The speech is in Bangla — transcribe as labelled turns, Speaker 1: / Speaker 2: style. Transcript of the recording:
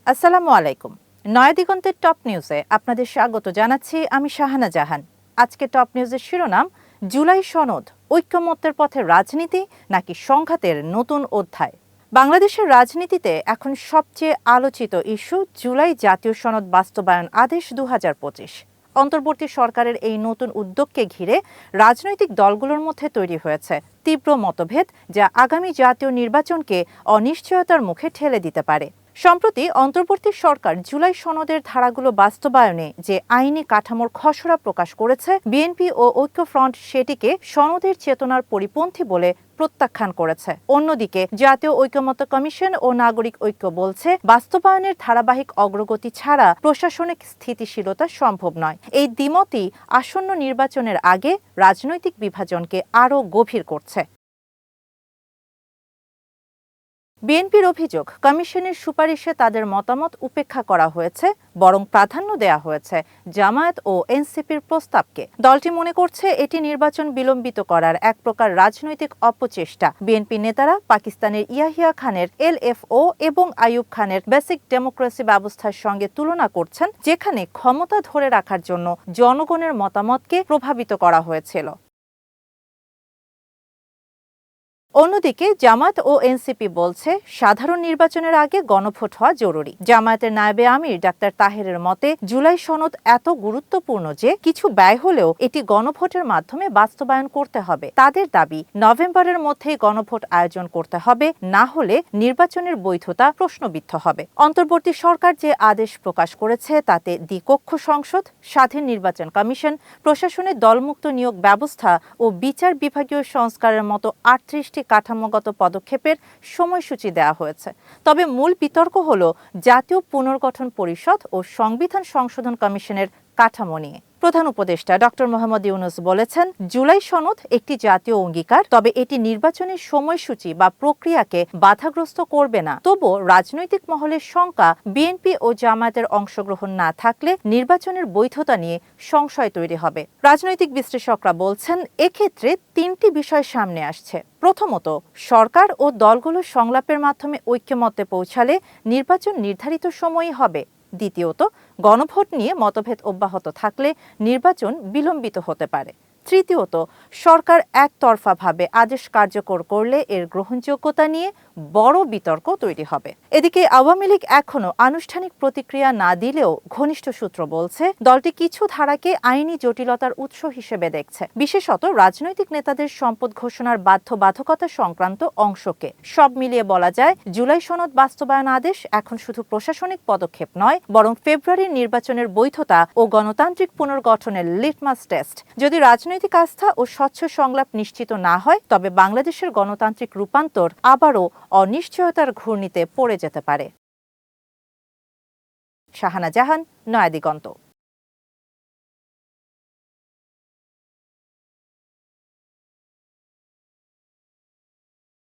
Speaker 1: আসসালামু আলাইকুম। নয়াদিগন্তের টপ নিউজে আপনাদের স্বাগত জানাচ্ছি আমি শাহানা জাহান। আজকে টপ নিউজের শিরোনাম, জুলাই সনদ ঐক্যমত্যের পথে রাজনীতি নাকি সংঘাতের নতুন অধ্যায়। বাংলাদেশের রাজনীতিতে এখন সবচেয়ে আলোচিত ইস্যু জুলাই জাতীয় সনদ বাস্তবায়ন আদেশ ২০২৫। অন্তর্বর্তী সরকারের এই নতুন উদ্যোগকে ঘিরে রাজনৈতিক দলগুলোর মধ্যে তৈরি হয়েছে তীব্র মতভেদ, যা আগামী জাতীয় নির্বাচনকে অনিশ্চয়তার মুখে ঠেলে দিতে পারে। সম্প্রতি অন্তর্বর্তী সরকার জুলাই সনদের ধারাগুলো বাস্তবায়নে যে আইনি কাঠামোর খসড়া প্রকাশ করেছে, বিএনপি ও ঐক্যফ্রন্ট সেটিকে সনদের চেতনার পরিপন্থী বলে প্রত্যাখ্যান করেছে। অন্যদিকে জাতীয় ঐকমত্য কমিশন ও নাগরিক ঐক্য বলছে, বাস্তবায়নের ধারাবাহিক অগ্রগতি ছাড়া প্রশাসনিক স্থিতিশীলতা সম্ভব নয়। এই দ্বিমতই আসন্ন নির্বাচনের আগে রাজনৈতিক বিভাজনকে আরও গভীর করছে। বিএনপির অভিযোগ, কমিশনের সুপারিশে তাদের মতামত উপেক্ষা করা হয়েছে, বরং প্রাধান্য দেয়া হয়েছে জামায়াত ও এনসিপির প্রস্তাবকে। দলটি মনে করছে এটি নির্বাচন বিলম্বিত করার এক প্রকার রাজনৈতিক অপচেষ্টা। বিএনপি নেতারা পাকিস্তানের ইয়াহিয়া খানের এলএফও এবং আইয়ুব খানের বেসিক ডেমোক্রেসি ব্যবস্থার সঙ্গে তুলনা করছেন, যেখানে ক্ষমতা ধরে রাখার জন্য জনগণের মতামতকে প্রভাবিত করা হয়েছিল। অন্যদিকে জামায়াত ও এনসিপি বলছে, সাধারণ নির্বাচনের আগে গণভোট হওয়া জরুরি। জামায়াতের নায়েবে আমির ডাক্তার তাহেরের মতে, জুলাই সনদ এত গুরুত্বপূর্ণ যে কিছু ব্যয় হলেও এটি গণভোটের মাধ্যমে বাস্তবায়ন করতে হবে। তাদের দাবি, নভেম্বরের মধ্যেই গণভোট আয়োজন করতে হবে, না হলে নির্বাচনের বৈধতা প্রশ্নবিদ্ধ হবে। অন্তর্বর্তী সরকার যে আদেশ প্রকাশ করেছে তাতে দ্বিকক্ষ সংসদ, স্বাধীন নির্বাচন কমিশন, প্রশাসনের দলমুক্ত নিয়োগ ব্যবস্থা ও বিচার বিভাগীয় সংস্কারের মতো ৩৮টি কাঠামোগত পদক্ষেপের সময়সূচি দেওয়া হয়েছে। তবে মূল বিতর্ক হল জাতীয় পুনর্গঠন পরিষদ ও সংবিধান সংশোধন কমিশনের কাঠামো নিয়ে। প্রধান উপদেষ্টা ডক্টর মোহাম্মদ ইউনূস বলেছেন, জুলাই সনদ একটি জাতীয় অঙ্গীকার, তবে এটি নির্বাচনের সময়সূচি বা প্রক্রিয়াকে বাধাগ্রস্ত করবে না। তবুও রাজনৈতিক মহলের শঙ্কা, বিএনপি ও জামায়াতের অংশগ্রহণ না থাকলে নির্বাচনের বৈধতা নিয়ে সংশয় তৈরি হবে। রাজনৈতিক বিশ্লেষকরা বলছেন, এক্ষেত্রে তিনটি বিষয় সামনে আসছে। প্রথমত, সরকার ও দলগুলো সংলাপের মাধ্যমে ঐক্যমত্যে পৌঁছালে নির্বাচন নির্ধারিত সময়ই হবে। দ্বিতীয়ত, গণভোট নিয়ে মতভেদ অব্যাহত থাকলে নির্বাচন বিলম্বিত হতে পারে। তৃতীয়ত, সরকার একতরফাভাবে আদেশ কার্যকর করলে এর গ্রহণযোগ্যতা নিয়ে বড় বিতর্ক তৈরি হবে। এদিকে আওয়ামী লীগ এখনো আনুষ্ঠানিক প্রতিক্রিয়া না দিলেও ঘনিষ্ঠ সূত্র বলছে, দলটি কিছু ধারাকে আইনি জটিলতার উৎস হিসেবে দেখছে, বিশেষত রাজনৈতিক নেতাদের সম্পদ ঘোষণার বাধ্যবাধকতা সংক্রান্ত অংশকে। সব মিলিয়ে বলা যায়, জুলাই সনদ বাস্তবায়ন আদেশ এখন শুধু প্রশাসনিক পদক্ষেপ নয়, বরং ফেব্রুয়ারির নির্বাচনের বৈধতা ও গণতান্ত্রিক পুনর্গঠনের লিটমাস টেস্ট। যদি রাজনৈতিক আস্থা ও স্বচ্ছ সংলাপ নিশ্চিত না হয়, তবে বাংলাদেশের গণতান্ত্রিক রূপান্তর আবারও অনিশ্চয়তার ঘূর্ণিতে পড়ে যেতে পারে। শাহানা জাহান, নয়াদিগন্ত।